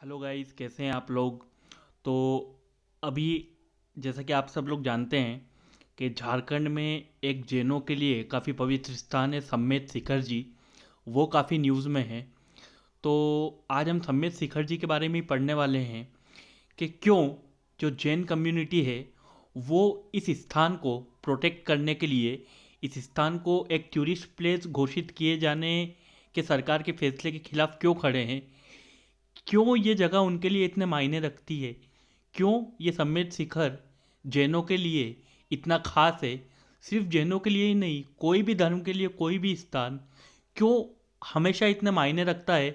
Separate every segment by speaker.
Speaker 1: Hello guys, कैसे हैं आप लोग। तो अभी जैसा कि आप सब लोग जानते हैं कि झारखंड में एक जैनों के लिए काफ़ी पवित्र स्थान है सम्मेत शिखर जी। वो काफ़ी न्यूज़ में है। तो आज हम सम्मेत शिखर जी के बारे में ही पढ़ने वाले हैं कि क्यों जो जैन कम्युनिटी है वो इस स्थान को प्रोटेक्ट करने के लिए इस स्थान को एक टूरिस्ट प्लेस घोषित किए जाने के सरकार के फैसले के खिलाफ क्यों खड़े हैं। क्यों ये जगह उनके लिए इतने मायने रखती है। क्यों ये सम्मेत शिखर जैनों के लिए इतना खास है। सिर्फ जैनों के लिए ही नहीं, कोई भी धर्म के लिए कोई भी स्थान क्यों हमेशा इतने मायने रखता है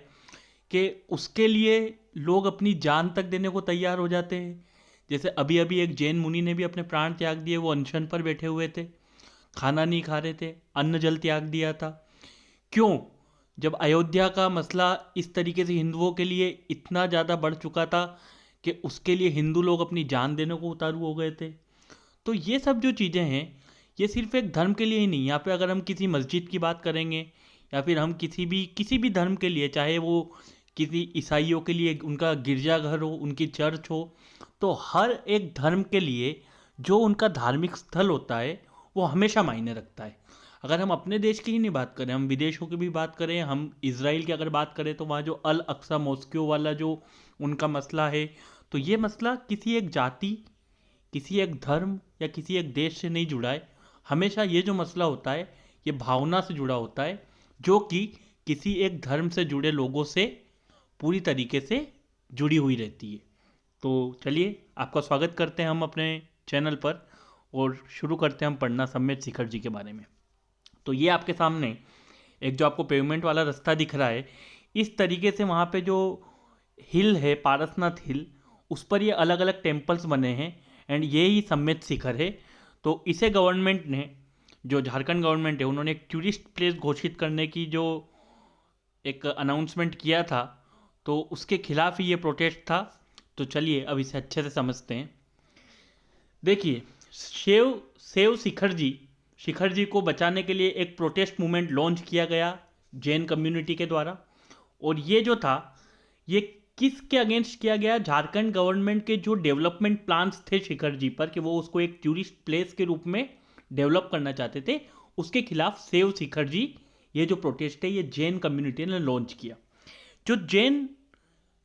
Speaker 1: कि उसके लिए लोग अपनी जान तक देने को तैयार हो जाते हैं। जैसे अभी अभी एक जैन मुनि ने भी अपने प्राण त्याग दिए। वो अनशन पर बैठे हुए थे, खाना नहीं खा रहे थे, अन्न जल त्याग दिया था। क्यों? जब अयोध्या का मसला इस तरीके से हिंदुओं के लिए इतना ज़्यादा बढ़ चुका था कि उसके लिए हिंदू लोग अपनी जान देने को उतारू हो गए थे। तो ये सब जो चीज़ें हैं ये सिर्फ एक धर्म के लिए ही नहीं। यहाँ पे अगर हम किसी मस्जिद की बात करेंगे या फिर हम किसी भी धर्म के लिए, चाहे वो किसी ईसाइयों के लिए उनका गिरजाघर हो, उनकी चर्च हो, तो हर एक धर्म के लिए जो उनका धार्मिक स्थल होता है वो हमेशा मायने रखता है। अगर हम अपने देश की ही नहीं बात करें, हम विदेशों की भी बात करें, हम इज़राइल की अगर बात करें तो वहाँ जो अल अक्सा मॉस्क्यो वाला जो उनका मसला है, तो ये मसला किसी एक जाति, किसी एक धर्म या किसी एक देश से नहीं जुड़ा है। हमेशा ये जो मसला होता है ये भावना से जुड़ा होता है, जो कि किसी एक धर्म से जुड़े लोगों से पूरी तरीके से जुड़ी हुई रहती है। तो चलिए, आपका स्वागत करते हैं हम अपने चैनल पर और शुरू करते हैं हम पढ़ना सम्मेत शिखर जी के बारे में। तो ये आपके सामने एक जो आपको पेवमेंट वाला रास्ता दिख रहा है, इस तरीके से वहाँ पे जो हिल है पारसनाथ हिल, उस पर ये अलग अलग टेम्पल्स बने हैं एंड ये ही सम्मेत शिखर है। तो इसे गवर्नमेंट ने, जो झारखंड गवर्नमेंट है, उन्होंने एक टूरिस्ट प्लेस घोषित करने की जो एक अनाउंसमेंट किया था, तो उसके खिलाफ ही ये प्रोटेस्ट था। तो चलिए अब इसे अच्छे से समझते हैं। देखिए, शिव सेव शिखर जी को बचाने के लिए एक प्रोटेस्ट मूवमेंट लॉन्च किया गया जैन कम्युनिटी के द्वारा। और ये जो था, ये किसके अगेंस्ट किया गया? झारखंड गवर्नमेंट के जो डेवलपमेंट प्लान्स थे शिखर जी पर, कि वो उसको एक टूरिस्ट प्लेस के रूप में डेवलप करना चाहते थे, उसके खिलाफ सेव शिखर जी ये जो प्रोटेस्ट है ये जैन कम्युनिटी ने लॉन्च किया। जो जैन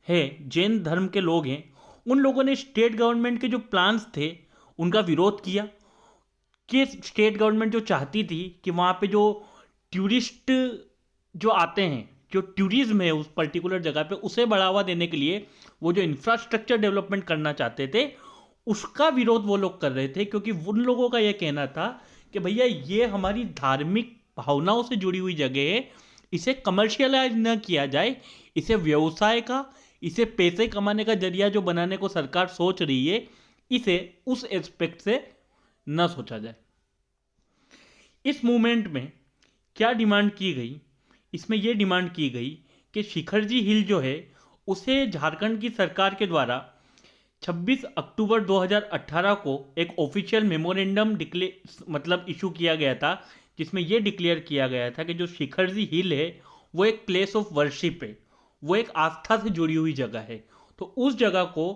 Speaker 1: है, जैन धर्म के लोग हैं, उन लोगों ने स्टेट गवर्नमेंट के जो प्लान्स थे उनका विरोध किया। कि स्टेट गवर्नमेंट जो चाहती थी कि वहाँ पे जो टूरिस्ट जो आते हैं, जो टूरिज्म है उस पर्टिकुलर जगह पे, उसे बढ़ावा देने के लिए वो जो इंफ्रास्ट्रक्चर डेवलपमेंट करना चाहते थे, उसका विरोध वो लोग कर रहे थे। क्योंकि उन लोगों का ये कहना था कि भैया ये हमारी धार्मिक भावनाओं से जुड़ी हुई जगह है, इसे कमर्शियलाइज न किया जाए, इसे व्यवसाय का, इसे पैसे कमाने का जरिया जो बनाने को सरकार सोच रही है, इसे उस एस्पेक्ट से न सोचा जाए। इस मूवमेंट में क्या डिमांड की गई? इसमें यह डिमांड की गई कि शिखर जी हिल जो है उसे झारखंड की सरकार के द्वारा 26 अक्टूबर 2018 को एक ऑफिशियल मेमोरेंडम मतलब इशू किया गया था, जिसमें यह डिक्लेयर किया गया था कि जो शिखर जी हिल है वो एक प्लेस ऑफ वर्शिप है, वो एक आस्था से जुड़ी हुई जगह है। तो उस जगह को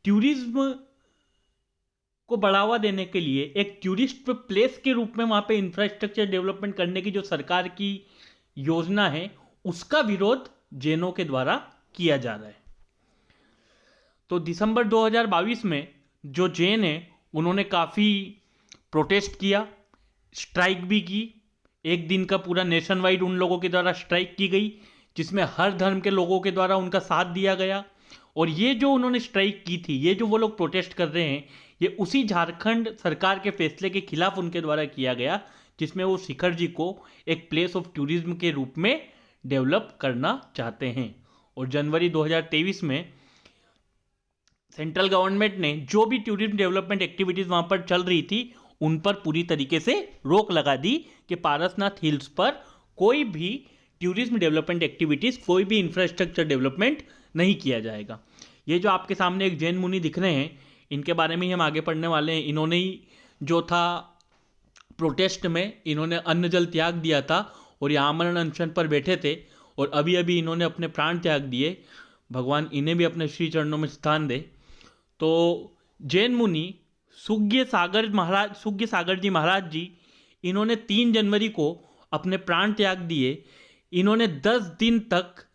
Speaker 1: टूरिज्म को बढ़ावा देने के लिए एक टूरिस्ट प्लेस के रूप में वहाँ पे इंफ्रास्ट्रक्चर डेवलपमेंट करने की जो सरकार की योजना है, उसका विरोध जैनों के द्वारा किया जा रहा है। तो दिसंबर 2022 में जो जैन है उन्होंने काफ़ी प्रोटेस्ट किया, स्ट्राइक भी की। एक दिन का पूरा नेशन वाइड उन लोगों के द्वारा स्ट्राइक की गई, जिसमें हर धर्म के लोगों के द्वारा उनका साथ दिया गया। और ये जो उन्होंने स्ट्राइक की थी, ये जो वो लोग प्रोटेस्ट कर रहे हैं, ये उसी झारखंड सरकार के फैसले के खिलाफ उनके द्वारा किया गया, जिसमें वो शिखर जी को एक प्लेस ऑफ टूरिज्म के रूप में डेवलप करना चाहते हैं। और जनवरी 2023 में सेंट्रल गवर्नमेंट ने जो भी टूरिज्म डेवलपमेंट एक्टिविटीज़ वहाँ पर चल रही थी उन पर पूरी तरीके से रोक लगा दी कि पारसनाथ हिल्स पर कोई भी टूरिज्म डेवलपमेंट एक्टिविटीज़, कोई भी इंफ्रास्ट्रक्चर डेवलपमेंट नहीं किया जाएगा। ये जो आपके सामने एक जैन मुनि दिख रहे हैं, इनके बारे में ही हम आगे पढ़ने वाले हैं। इन्होंने ही जो था प्रोटेस्ट में इन्होंने अन्न जल त्याग दिया था और ये आमरण अनशन पर बैठे थे, और अभी अभी इन्होंने अपने प्राण त्याग दिए। भगवान इन्हें भी अपने श्री चरणों में स्थान दे। तो जैन मुनि सुज्ञ सागर जी महाराज जी, इन्होंने 3 जनवरी को अपने प्राण त्याग दिए। इन्होंने 10 दिन तक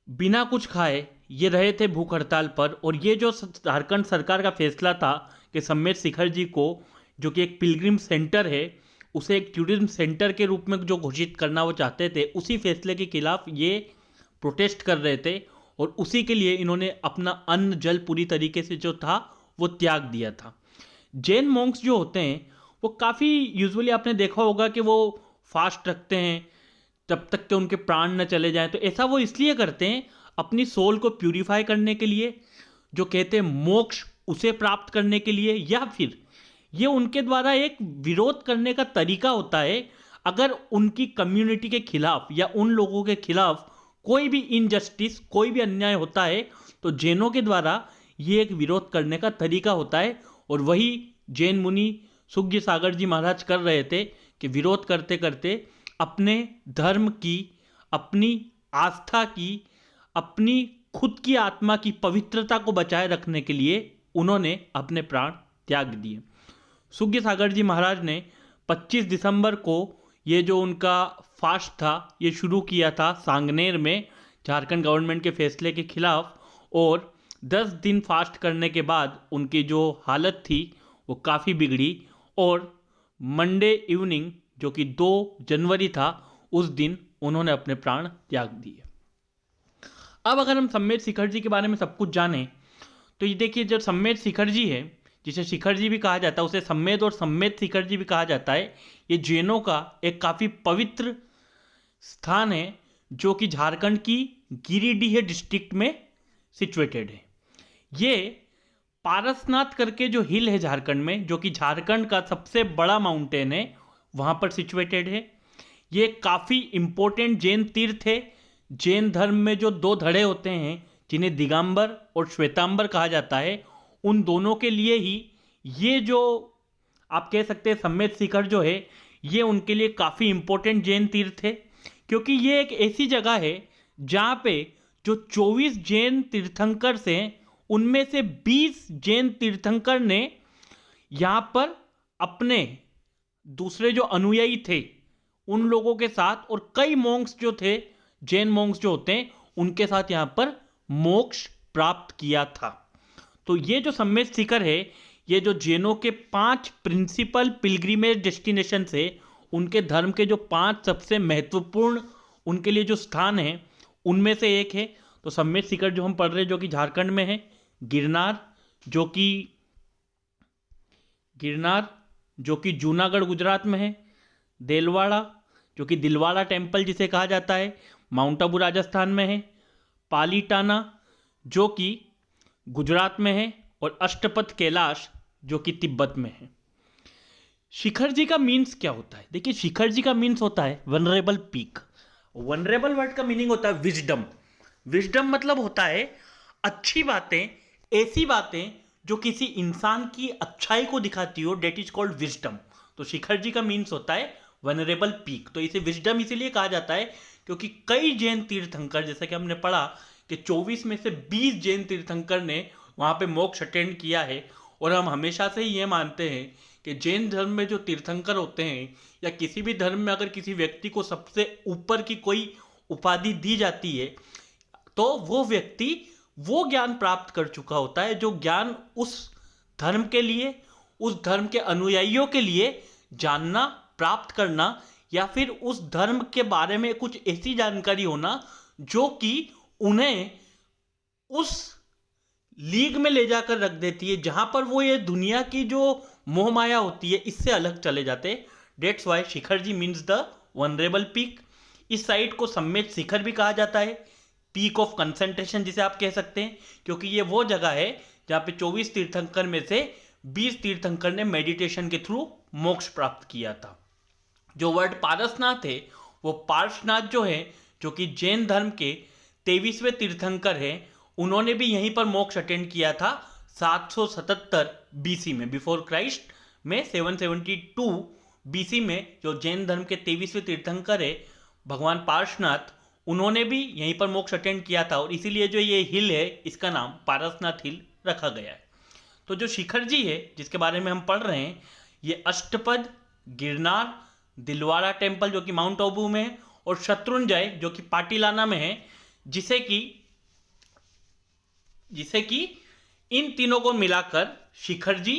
Speaker 1: बिना कुछ खाए ये रहे थे भूख हड़ताल पर। और ये जो झारखंड सरकार का फैसला था कि सम्मेत शिखर जी को, जो कि एक पिलग्रिम सेंटर है, उसे एक टूरिज्म सेंटर के रूप में जो घोषित करना वो चाहते थे, उसी फैसले के खिलाफ ये प्रोटेस्ट कर रहे थे। और उसी के लिए इन्होंने अपना अन्न जल पूरी तरीके से जो था वो त्याग दिया था। जैन मॉन्क्स जो होते हैं वो काफ़ी यूजुअली आपने देखा होगा कि वो फास्ट रखते हैं तब तक कि उनके प्राण न चले जाएं। तो ऐसा वो इसलिए करते हैं अपनी सोल को प्यूरिफाई करने के लिए, जो कहते हैं मोक्ष उसे प्राप्त करने के लिए, या फिर ये उनके द्वारा एक विरोध करने का तरीका होता है। अगर उनकी कम्युनिटी के खिलाफ या उन लोगों के खिलाफ कोई भी इनजस्टिस, कोई भी अन्याय होता है, तो जैनों के द्वारा ये एक विरोध करने का तरीका होता है। और वही जैन मुनि सुज्ञ सागर जी महाराज कर रहे थे कि विरोध करते करते अपने धर्म की, अपनी आस्था की, अपनी खुद की आत्मा की पवित्रता को बचाए रखने के लिए उन्होंने अपने प्राण त्याग दिए। सुज्ञ सागर जी महाराज ने 25 दिसंबर को ये जो उनका फास्ट था ये शुरू किया था सांगनेर में, झारखंड गवर्नमेंट के फैसले के खिलाफ। और 10 दिन फास्ट करने के बाद उनकी जो हालत थी वो काफ़ी बिगड़ी। और मंडे इवनिंग, जो कि 2 जनवरी था, उस दिन उन्होंने अपने प्राण त्याग दिए। अब अगर हम सम्मेत शिखर जी के बारे में सब कुछ जानें, तो ये देखिए, जो सम्मेत शिखर जी है, जिसे शिखर जी भी कहा जाता है, उसे सम्मेत और सम्मेत शिखर जी भी कहा जाता है। ये जैनों का एक काफ़ी पवित्र स्थान है जो कि झारखंड की गिरिडीह डिस्ट्रिक्ट में सिचुएटेड है। ये पारसनाथ करके जो हिल है झारखंड में, जो कि झारखंड का सबसे बड़ा माउंटेन है, वहाँ पर सिचुएटेड है। ये काफ़ी इम्पोर्टेंट जैन तीर्थ है। जैन धर्म में जो 2 धड़े होते हैं जिन्हें दिगंबर और श्वेतांबर कहा जाता है, उन दोनों के लिए ही ये जो आप कह सकते हैं सम्मेत शिखर जो है, ये उनके लिए काफ़ी इम्पोर्टेंट जैन तीर्थ है। क्योंकि ये एक ऐसी जगह है जहाँ पे जो 24 जैन तीर्थंकर से, उनमें से 20 जैन तीर्थंकर ने यहाँ पर अपने दूसरे जो अनुयायी थे उन लोगों के साथ, और कई मॉन्क्स जो थे, जैन मॉन्क्स जो होते हैं, उनके साथ यहाँ पर मोक्ष प्राप्त किया था। तो ये जो सम्मेत शिखर है, ये जो जैनों के 5 प्रिंसिपल पिलग्रिमेज डेस्टिनेशन है, उनके धर्म के जो 5 सबसे महत्वपूर्ण उनके लिए जो स्थान है, उनमें से एक है। तो सम्मेत शिखर जो हम पढ़ रहे हैं, जो कि झारखंड में है, गिरनार जो कि जूनागढ़ गुजरात में है, देलवाड़ा जो कि दिलवाड़ा टेम्पल जिसे कहा जाता है, माउंट आबू राजस्थान में है, पालीटाना जो कि गुजरात में है, और अष्टपथ कैलाश जो कि तिब्बत में है। शिखर जी का मीन्स क्या होता है? देखिए, शिखर जी का मीन्स होता है वनरेबल पीक। वनरेबल वर्ड का मीनिंग होता है विजडम। विजडम मतलब होता है अच्छी बातें, ऐसी बातें जो किसी इंसान की अच्छाई को दिखाती हो, डेट इज कॉल्ड विजडम। तो शिखर जी का मीन्स होता है वनरेबल पीक। तो इसे विजडम इसीलिए कहा जाता है क्योंकि कई जैन तीर्थंकर, जैसा कि हमने पढ़ा कि 24 में से 20 जैन तीर्थंकर ने वहाँ पे मोक्ष अटेंड किया है। और हम हमेशा से ही ये मानते हैं कि जैन धर्म में जो तीर्थंकर होते हैं, या किसी भी धर्म में अगर किसी व्यक्ति को सबसे ऊपर की कोई उपाधि दी जाती है, तो वो व्यक्ति वो ज्ञान प्राप्त कर चुका होता है जो ज्ञान उस धर्म के लिए, उस धर्म के अनुयायियों के लिए जानना, प्राप्त करना, या फिर उस धर्म के बारे में कुछ ऐसी जानकारी होना जो कि उन्हें उस लीग में ले जाकर रख देती है जहां पर वो ये दुनिया की जो मोह माया होती है इससे अलग चले जाते हैं। That's why Shikhar ji means the venerable peak. इस साइट को सम्मेत शिखर भी कहा जाता है, पीक ऑफ कंसंट्रेशन जिसे आप कह सकते हैं, क्योंकि ये वो जगह है जहाँ पे 24 तीर्थंकर में से 20 तीर्थंकर ने मेडिटेशन के थ्रू मोक्ष प्राप्त किया था। जो वर्ड पारसनाथ है, वो पार्श्वनाथ जो है, जो कि जैन धर्म के 23वें तीर्थंकर हैं, उन्होंने भी यहीं पर मोक्ष अटेंड किया था 777 बीसी में, बिफोर क्राइस्ट में 772 बीसी में। जो जैन धर्म के 23वें तीर्थंकर है भगवान पार्श्वनाथ, उन्होंने भी यहीं पर मोक्ष अटेंड किया था और इसीलिए जो ये हिल है इसका नाम पारसनाथ हिल रखा गया है। तो जो शिखर जी है जिसके बारे में हम पढ़ रहे हैं, ये अष्टपद, गिरनार, दिलवाड़ा टेम्पल जो कि माउंट आबू में है, और शत्रुंजय जो कि पाटिलाना में है, जिसे कि इन तीनों को मिलाकर शिखर जी,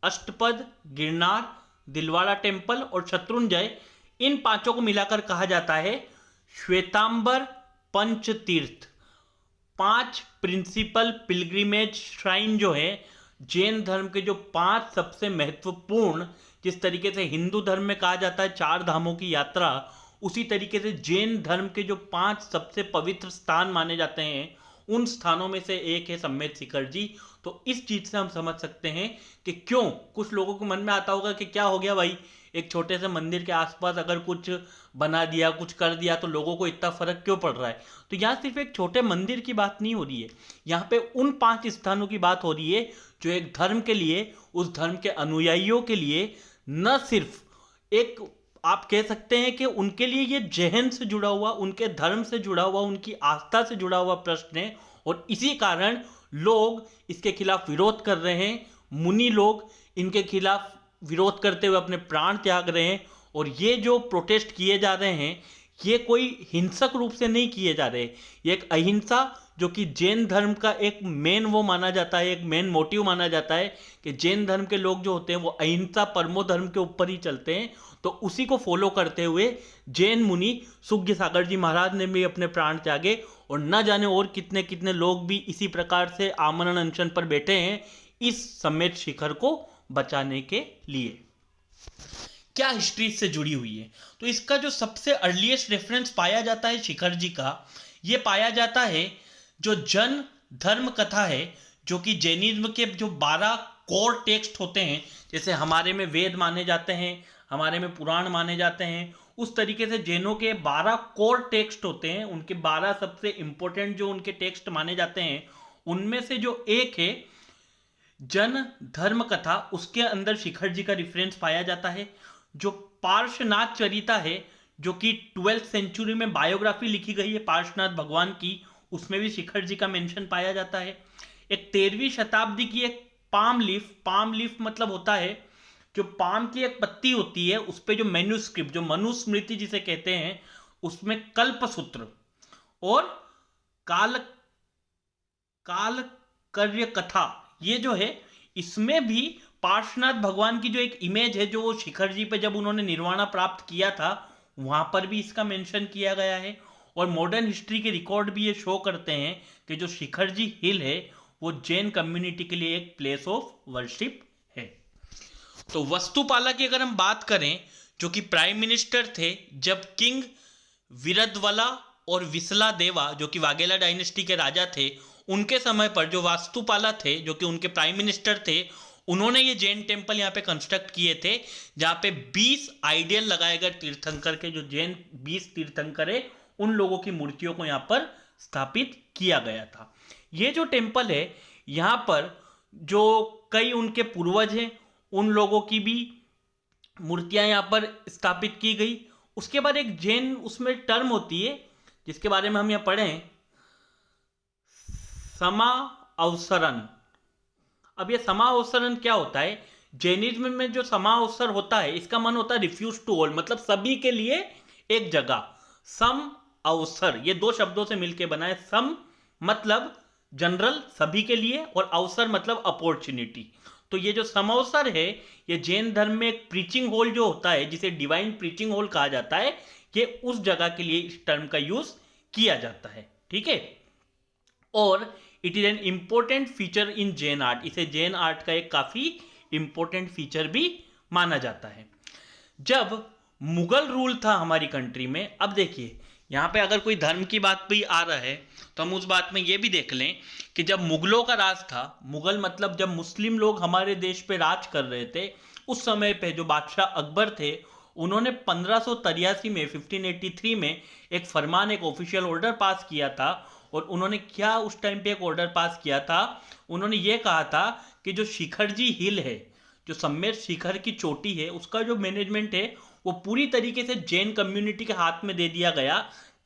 Speaker 1: अष्टपद, गिरनार, दिलवाड़ा टेम्पल और शत्रुंजय, इन पांचों को मिलाकर कहा जाता है श्वेतांबर पंच तीर्थ। 5 प्रिंसिपल पिलग्रिमेज श्राइन जो है जैन धर्म के, जो 5 सबसे महत्वपूर्ण, जिस तरीके से हिंदू धर्म में कहा जाता है 4 धामों की यात्रा, उसी तरीके से जैन धर्म के जो 5 सबसे पवित्र स्थान माने जाते हैं उन स्थानों में से एक है सम्मेत शिखर जी। तो इस चीज से हम समझ सकते हैं कि क्यों कुछ लोगों के मन में आता होगा कि क्या हो गया भाई, एक छोटे से मंदिर के आसपास अगर कुछ बना दिया, कुछ कर दिया तो लोगों को इतना फर्क क्यों पड़ रहा है। तो यहाँ सिर्फ एक छोटे मंदिर की बात नहीं हो रही है, यहाँ पे उन 5 स्थानों की बात हो रही है जो एक धर्म के लिए, उस धर्म के अनुयायियों के लिए, न सिर्फ एक, आप कह सकते हैं कि उनके लिए ये जहन से जुड़ा हुआ, उनके धर्म से जुड़ा हुआ, उनकी आस्था से जुड़ा हुआ प्रश्न है, और इसी कारण लोग इसके खिलाफ विरोध कर रहे हैं। मुनि लोग इनके खिलाफ विरोध करते हुए अपने प्राण त्याग रहे हैं, और ये जो प्रोटेस्ट किए जा रहे हैं ये कोई हिंसक रूप से नहीं किए जा रहे, ये एक अहिंसा, जो कि जैन धर्म का एक मेन वो माना जाता है, एक मेन मोटिव माना जाता है कि जैन धर्म के लोग जो होते हैं वो अहिंसा परमो धर्म के ऊपर ही चलते हैं। तो उसी को फॉलो करते हुए जैन मुनि सुज्ञ सागर जी महाराज ने भी अपने प्राण त्यागे, और न जाने और कितने कितने लोग भी इसी प्रकार से आमरण अनशन पर बैठे हैं इस सम्मेत शिखर को बचाने के लिए। क्या हिस्ट्री इससे जुड़ी हुई है, तो इसका जो सबसे अर्लीस्ट रेफरेंस पाया जाता है शिखर जी का, ये पाया जाता है जो जन धर्म कथा है, जो कि जैनिज्म के जो 12 कोर टेक्स्ट होते हैं, जैसे हमारे में वेद माने जाते हैं, हमारे में पुराण माने जाते हैं, उस तरीके से जैनों के 12 कोर टेक्स्ट होते हैं। उनके 12 सबसे इंपॉर्टेंट जो उनके टेक्स्ट माने जाते हैं, उनमें से जो एक है जन धर्म कथा, उसके अंदर शिखर जी का रिफरेंस पाया जाता है। जो पार्श्वनाथ चरिता है, जो कि 12th सेंचुरी में बायोग्राफी लिखी गई है पार्श्वनाथ भगवान की, उसमें भी शिखर जी का मेंशन पाया जाता है। एक 13वीं शताब्दी की एक पाम लीफ मतलब होता है जो पाम की एक पत्ती होती है, उस पे जो मैन्युस्क्रिप्ट, जो मनुस्मृति जिसे कहते हैं, उसमें कल्पसूत्र और कालकर्य कथा, ये जो है इसमें भी पार्श्वनाथ भगवान की जो एक इमेज है, जो वो शिखर जी पे जब उन्होंने निर्वाणा प्राप्त किया था वहां पर भी इसका मेंशन किया गया है। और मॉडर्न हिस्ट्री के रिकॉर्ड भी ये शो करते हैं कि जो शिखर जी हिल है वो जैन कम्युनिटी के लिए एक प्लेस ऑफ वर्शिप है। तो वस्तुपाला की अगर हम बात करें, जो कि प्राइम मिनिस्टर थे जब किंग विरदवला और विसला देवा, जो कि वाघेला डायनेस्टी के राजा थे, उनके समय पर जो वास्तुपाला थे, जो कि उनके प्राइम मिनिस्टर थे, उन्होंने ये जैन टेम्पल यहाँ पे कंस्ट्रक्ट किए थे, जहाँ पे 20 आइडियल लगाए गए तीर्थंकर के, जो जैन 20 तीर्थंकर है, उन लोगों की मूर्तियों को यहाँ पर स्थापित किया गया था। ये जो टेम्पल है, यहाँ पर जो कई उनके पूर्वज हैं उन लोगों की भी मूर्तियां यहाँ पर स्थापित की गई। उसके बाद एक जैन उसमें टर्म होती है जिसके बारे में हम यहाँ पढ़े हैं, समा अवसरन। अब ये समा अवसरन क्या होता है? जैनिज्म में जो समा अवसर होता है इसका मन होता है रिफ्यूज टू ऑल, मतलब सभी के लिए एक जगह। सम अवसर ये 2 शब्दों से मिलकर बना है। सम मतलब जनरल सभी के लिए, और अवसर मतलब अपॉर्चुनिटी। तो ये जो समअवसर है, ये जैन धर्म में एक प्रीचिंग हॉल जो होता है, जिसे डिवाइन प्रीचिंग हॉल कहा जाता है, ये उस जगह के लिए इस टर्म का यूज किया जाता है। ठीक है, और it is an important feature in Jain art. इसे जैन आर्ट का एक काफी इंपॉर्टेंट फीचर भी माना जाता है। जब मुगल रूल था हमारी कंट्री में, अब देखिए यहाँ पे अगर कोई धर्म की बात भी आ रहा है तो हम उस बात में ये भी देख लें कि जब मुगलों का राज था, मुगल मतलब जब मुस्लिम लोग हमारे देश पे राज कर रहे थे, उस समय पे जो बादशाह अकबर थे, उन्होंने 1583 में 1583 में एक फरमान, एक ऑफिशियल ऑर्डर पास किया था। और उन्होंने क्या उस टाइम पे एक ऑर्डर पास किया था, उन्होंने ये कहा था कि जो शिखर जी हिल है, जो सम्मेत शिखर की चोटी है, उसका जो मैनेजमेंट है वो पूरी तरीके से जैन कम्युनिटी के हाथ में दे दिया गया,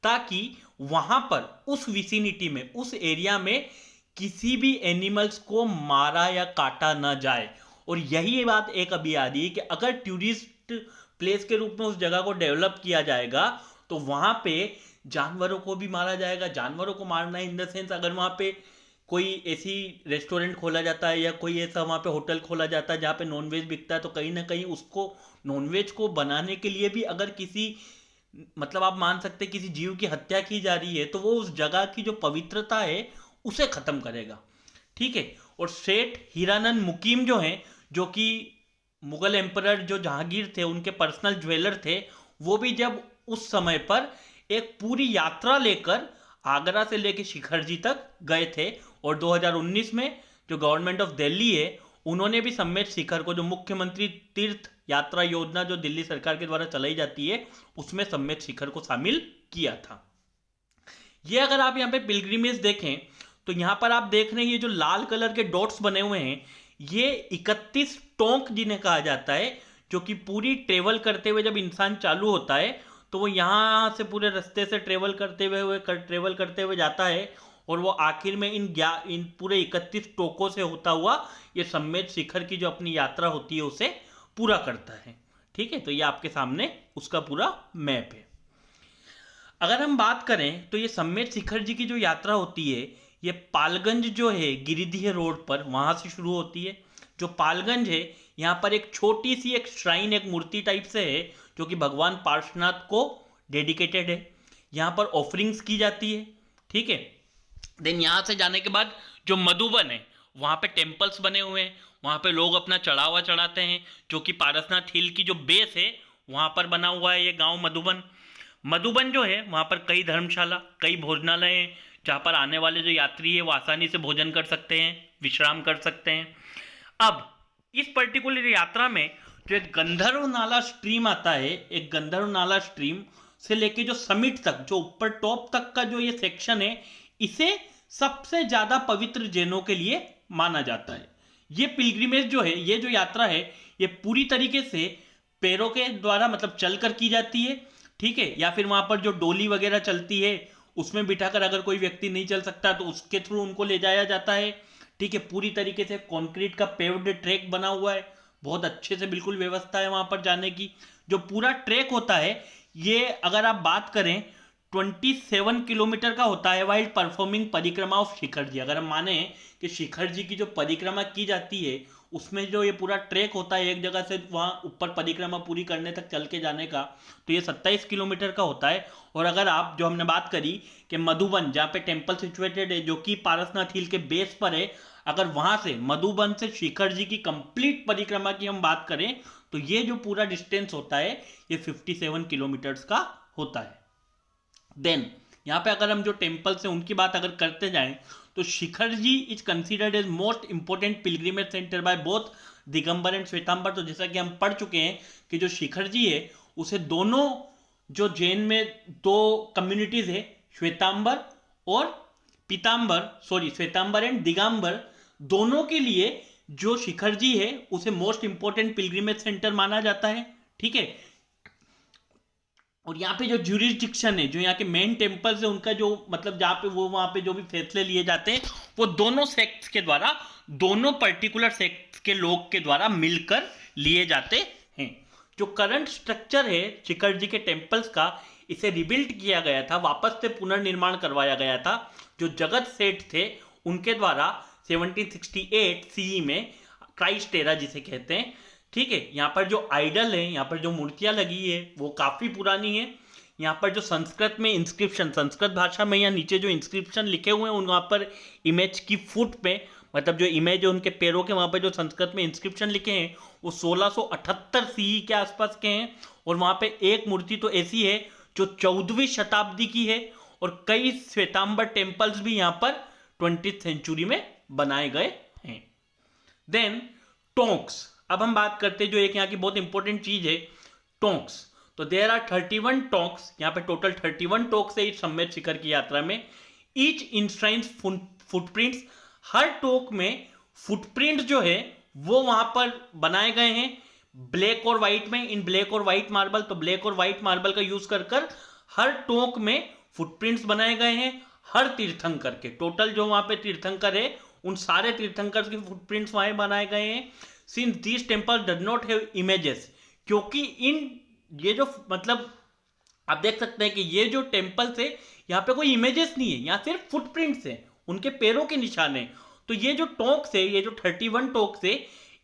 Speaker 1: ताकि वहां पर उस विसिनिटी में, उस एरिया में किसी भी एनिमल्स को मारा या काटा ना जाए। और यही बात एक अभी आ रही है कि अगर टूरिस्ट प्लेस के रूप में उस जगह को डेवलप किया जाएगा तो वहां पे जानवरों को भी मारा जाएगा। जानवरों को मारना इन द सेंस, अगर वहां पे कोई ऐसी रेस्टोरेंट खोला जाता है या कोई ऐसा वहाँ पे होटल खोला जाता है जहाँ पे नॉनवेज बिकता है, तो कहीं ना कहीं उसको, नॉनवेज को बनाने के लिए भी अगर किसी, मतलब आप मान सकते हैं किसी जीव की हत्या की जा रही है, तो वो उस जगह की जो पवित्रता है उसे खत्म करेगा। ठीक है। और सेठ हीरानंद मुकीम जो हैं, जो कि मुगल एम्परर जो जहांगीर थे उनके पर्सनल ज्वेलर थे, वो भी जब उस समय पर एक पूरी यात्रा लेकर आगरा से लेकर शिखर जी तक गए थे। और 2019 में जो गवर्नमेंट ऑफ दिल्ली है, उन्होंने भी सम्मेत शिखर को, जो मुख्यमंत्री तीर्थ यात्रा योजना जो दिल्ली सरकार के द्वारा चलाई जाती है, उसमें सम्मेत शिखर को शामिल किया था। ये अगर आप यहाँ पे पिलग्रिमेज देखें तो यहाँ पर आप देख रहे हैं ये जो लाल कलर के डॉट्स बने हुए हैं, ये 31 टोंक जिन्हें कहा जाता है, जो कि पूरी ट्रेवल करते हुए जब इंसान चालू होता है तो वो यहाँ से पूरे रास्ते से ट्रेवल करते हुए जाता है, और वो आखिर में इन पूरे 31 टोकों से होता हुआ ये सम्मेत शिखर की जो अपनी यात्रा होती है उसे पूरा करता है। ठीक है। तो ये आपके सामने उसका पूरा मैप है। अगर हम बात करें तो ये सम्मेत शिखर जी की जो यात्रा होती है, ये पालगंज जो है गिरिडीह रोड पर, वहां से शुरू होती है। जो पालगंज है, यहाँ पर एक छोटी सी एक श्राइन, एक मूर्ति टाइप से है, जो कि भगवान पार्श्वनाथ को डेडिकेटेड है। यहाँ पर ऑफरिंग्स की जाती है। ठीक है। देन यहाँ से जाने के बाद जो मधुबन है, वहाँ पे टेम्पल्स बने हुए हैं, वहाँ पे लोग अपना चढ़ावा चढ़ाते हैं, जो कि पारसनाथ हिल की जो बेस है वहाँ पर बना हुआ है ये गांव मधुबन। मधुबन जो है, वहाँ पर कई धर्मशाला, कई भोजनालय हैं, जहाँ पर आने वाले जो यात्री है वो आसानी से भोजन कर सकते हैं, विश्राम कर सकते हैं। अब इस पर्टिकुलर यात्रा में जो एक गंधर्व नाला स्ट्रीम आता है, एक गंधर्व नाला स्ट्रीम से लेके जो समिट तक, जो ऊपर टॉप तक का जो ये सेक्शन है, इसे सबसे ज्यादा पवित्र जैनों के लिए माना जाता है। ये पिलग्रिमेज जो है, ये जो यात्रा है, ये पूरी तरीके से पैरों के द्वारा, मतलब चलकर की जाती है। ठीक है। या फिर वहां पर जो डोली वगैरह चलती है उसमें बिठाकर, अगर कोई व्यक्ति नहीं चल सकता तो उसके थ्रू उनको ले जाया जाता है। ठीक है। पूरी तरीके से कंक्रीट का पेव्ड ट्रैक बना हुआ है, बहुत अच्छे से बिल्कुल व्यवस्था है वहां पर जाने की। जो पूरा ट्रैक होता है, ये अगर आप बात करें 27 किलोमीटर का होता है वाइल्ड परफॉर्मिंग परिक्रमा ऑफ शिखर जी। अगर हम माने कि शिखर जी की जो परिक्रमा की जाती है, उसमें जो ये पूरा ट्रैक होता है एक जगह से वहाँ ऊपर परिक्रमा पूरी करने तक चल के जाने का, तो ये 27 किलोमीटर का होता है। और अगर आप, जो हमने बात करी कि मधुबन जहाँ पे टेम्पल सिचुएटेड है, जो कि पारसनाथ हिल के बेस पर है, अगर वहाँ से मधुबन से शिखर जी की कंप्लीट परिक्रमा की हम बात करें तो ये जो पूरा डिस्टेंस होता है ये 57 किलोमीटर्स का होता है। देन यहाँ पे अगर हम जो टेम्पल्स हैं उनकी बात अगर करते जाएं तो Shikhar ji is considered as most important pilgrimage centre by both Digambar and Shwetambar. तो जैसा कि हम पढ़ चुके हैं कि जो शिखर जी है उसे दोनों, जो जैन में दो कम्युनिटीज है, श्वेतांबर और पीतांबर, सॉरी श्वेतांबर एंड दिगंबर, दोनों के लिए जो शिखर जी है उसे मोस्ट इंपॉर्टेंट पिलग्रिमेज सेंटर माना जाता है। ठीक है। और यहाँ पे जो ज्यूरिसडिक्शन है, जो यहाँ के मेन टेम्पल्स है, उनका जो, मतलब जहाँ पे वो, वहाँ पे जो भी फैसले लिए जाते हैं वो दोनों सेक्ट्स के द्वारा, दोनों पर्टिकुलर सेक्ट्स के लोग के द्वारा मिलकर लिए जाते हैं। जो करंट स्ट्रक्चर है शिखर जी के टेम्पल्स का, इसे रिबिल्ड किया गया था, वापस से पुनर्निर्माण करवाया गया था। जो जगत सेठ थे उनके द्वारा 1768 सीई में, क्राइस्ट एरा जिसे कहते हैं। ठीक है। यहाँ पर जो आइडल है, यहाँ पर जो मूर्तियां लगी है वो काफ़ी पुरानी है। यहाँ पर जो संस्कृत में इंस्क्रिप्शन, संस्कृत भाषा में यहाँ नीचे जो इंस्क्रिप्शन लिखे हुए हैं वहाँ पर इमेज की फुट पे, मतलब जो इमेज है उनके पैरों के, वहाँ पर जो संस्कृत में इंस्क्रिप्शन लिखे हैं वो 1678 सीई के आसपास के हैं। और वहाँ पे एक मूर्ति तो ऐसी है जो 14वीं शताब्दी की है, और कई श्वेतांबर टेम्पल्स भी यहाँ पर 20th सेंचुरी में बनाए गए हैं। देन टोंक्स, अब हम बात करते हैं जो एक यहाँ की बहुत इंपॉर्टेंट चीज है, टोंक्स। तो देयर आर 31 टोंक्स, यहाँ पे टोटल 31 टोंक्स है इस सम्मेत शिखर की यात्रा में। ईच इंश्राइन्स फुटप्रिंट्स, हर टोक में फुटप्रिंट जो है वो वहां पर बनाए गए हैं ब्लैक और व्हाइट में, इन ब्लैक और व्हाइट मार्बल, तो ब्लैक और व्हाइट मार्बल का यूज कर कर हर टोंक में फुटप्रिंट्स बनाए गए हैं, हर तीर्थंकर के। टोटल जो वहां पे तीर्थंकर है उन सारे तीर्थंकर के फुटप्रिंट्स वहां बनाए गए हैं। Since this temple does not have images, क्योंकि इन ये जो मतलब आप देख सकते हैं कि ये जो टेम्पल्स है यहाँ पे कोई इमेजेस नहीं है, यहाँ सिर्फ फुटप्रिंट्स हैं, उनके पैरों के निशान हैं। तो ये जो टोंक्स है, ये जो 31 टोंक्स है,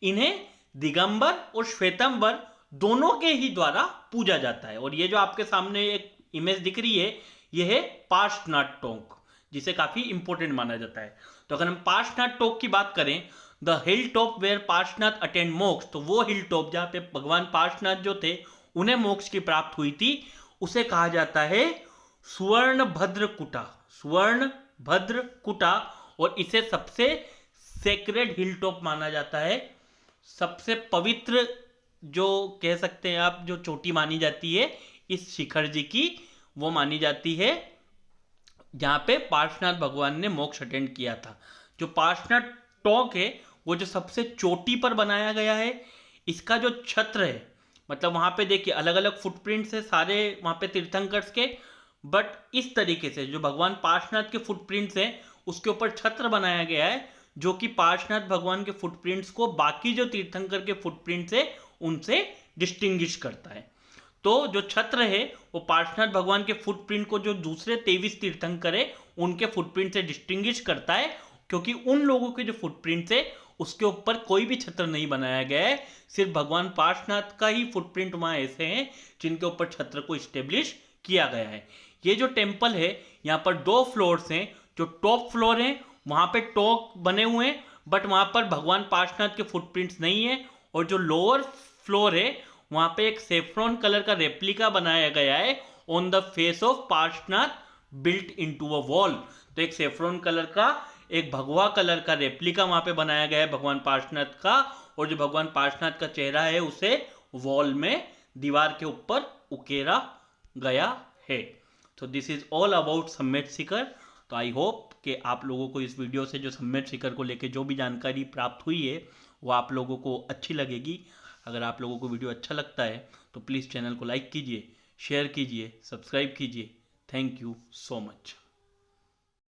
Speaker 1: इन्हें दिगंबर और श्वेतंबर दोनों के ही द्वारा पूजा जाता है। और ये जो आपके सामने एक इमेज दिख रही है, ये है पार्श्वनाथ टोंक, जिसे काफी इंपॉर्टेंट माना जाता है। तो अगर हम पार्श्वनाथ टोंक की बात करें, the hill top where Parshvanath attend moksha, तो वो हिल टॉप जहां पे भगवान पार्श्वनाथ जो थे उन्हें मोक्ष की प्राप्त हुई थी, उसे कहा जाता है सुवर्ण भद्र कुटा, सुवर्ण भद्र कुटा। और इसे सबसे सेक्रेड हिल टॉप माना जाता है, सबसे पवित्र जो कह सकते हैं आप, जो चोटी मानी जाती है इस शिखर जी की, वो मानी जाती है जहां पे पार्श्वनाथ भगवान ने मोक्ष अटेंड किया था। जो पार्श्वनाथ टोंक है वो जो सबसे चोटी पर बनाया गया है, इसका जो छत्र है, मतलब वहां पे देखिए अलग अलग फुटप्रिंट्स है सारे वहां पे तीर्थंकर्स के, बट इस तरीके से जो भगवान पार्श्वनाथ के फुटप्रिंट्स हैं उसके ऊपर छत्र बनाया गया है, जो कि पार्श्वनाथ भगवान के फुटप्रिंट्स को बाकी जो तीर्थंकर के फुटप्रिंट्स है उनसे डिस्टिंग्विश करता है। तो जो छत्र है वो पार्श्वनाथ भगवान के फुटप्रिंट को जो दूसरे 23 तीर्थंकर है उनके फुटप्रिंट से डिस्टिंग्विश करता है, क्योंकि उन लोगों के जो फुटप्रिंट्स है उसके ऊपर कोई भी छत्र नहीं बनाया गया है, सिर्फ भगवान पार्श्वनाथ का ही फुटप्रिंट वहां ऐसे हैं जिनके ऊपर छत्र को स्टेब्लिश किया गया है। ये जो टेम्पल है यहाँ पर 2 फ्लोर्स हैं। जो टॉप फ्लोर है वहां पे टोंक बने हुए हैं, बट वहां पर भगवान पार्श्वनाथ के फुटप्रिंट्स नहीं है। और जो लोअर फ्लोर है वहां पे एक सेफ्रॉन कलर का रेप्लिका बनाया गया है on the face of Parshvanath built into a wall. तो एक सेफ्रॉन कलर का, एक भगवा कलर का रेप्लिका वहां पे बनाया गया है भगवान पार्श्वनाथ का, और जो भगवान पार्श्वनाथ का चेहरा है उसे वॉल में, दीवार के ऊपर उकेरा गया है। तो दिस इज ऑल अबाउट सम्मेट शिखर। तो आई होप कि आप लोगों को इस वीडियो से जो सम्मेट शिखर को लेके जो भी जानकारी प्राप्त हुई है वो आप लोगों को अच्छी लगेगी। अगर आप लोगों को वीडियो अच्छा लगता है तो प्लीज़ चैनल को लाइक कीजिए, शेयर कीजिए, सब्सक्राइब कीजिए। Thank you so much.